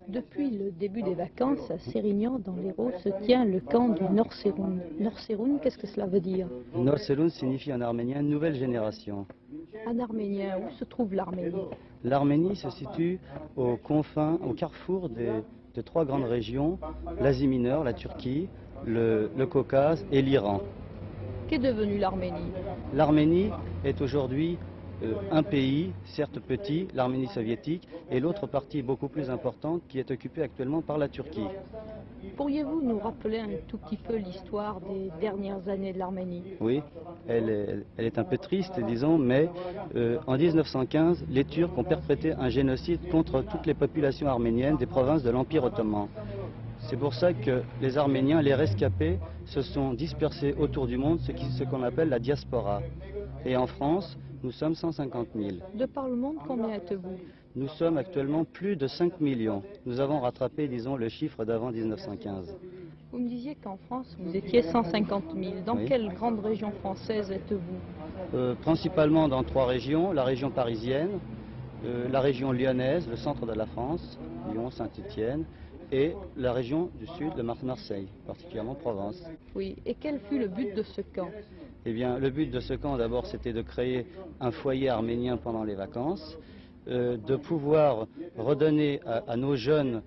Depuis le début des vacances, à Sérignan, dans l'Hérault, se tient le camp du Norseroun. Norseroun, qu'est-ce que cela veut dire? Norseroun signifie en arménien nouvelle génération. En arménien, où se trouve l'Arménie? L'Arménie se situe aux confins, au carrefour de trois grandes régions, l'Asie mineure, la Turquie, le Caucase et l'Iran. Qu'est devenue l'Arménie? L'Arménie est aujourd'hui un pays, certes petit, l'Arménie soviétique, et l'autre partie beaucoup plus importante qui est occupée actuellement par la Turquie. Pourriez-vous nous rappeler un tout petit peu l'histoire des dernières années de l'Arménie? Oui, elle est un peu triste, disons, mais en 1915, les Turcs ont perpétré un génocide contre toutes les populations arméniennes des provinces de l'Empire ottoman. C'est pour ça que les Arméniens, les rescapés, se sont dispersés autour du monde, ce qu'on appelle la diaspora. Et en France, nous sommes 150 000. De par le monde, combien êtes-vous? Nous sommes actuellement plus de 5 millions. Nous avons rattrapé, disons, le chiffre d'avant 1915. Vous me disiez qu'en France, vous étiez 150 000. Dans Oui. quelle grande région française êtes-vous? Principalement dans trois régions, la région parisienne, la région lyonnaise, le centre de la France, Lyon, Saint-Étienne, et la région du sud de Marseille, particulièrement Provence. Oui, et quel fut le but de ce camp? Eh bien, le but de ce camp, d'abord, c'était de créer un foyer arménien pendant les vacances, de pouvoir redonner à nos jeunes,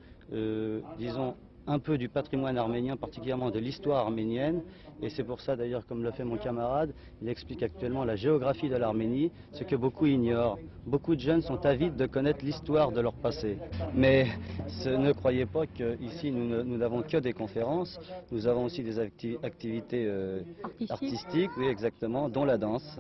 disons, un peu du patrimoine arménien, particulièrement de l'histoire arménienne. Et c'est pour ça, d'ailleurs, comme le fait mon camarade, il explique actuellement la géographie de l'Arménie, ce que beaucoup ignorent. Beaucoup de jeunes sont avides de connaître l'histoire de leur passé. Mais ne croyez pas qu'ici, nous n'avons que des conférences. Nous avons aussi des activités artistiques, oui, exactement, dont la danse.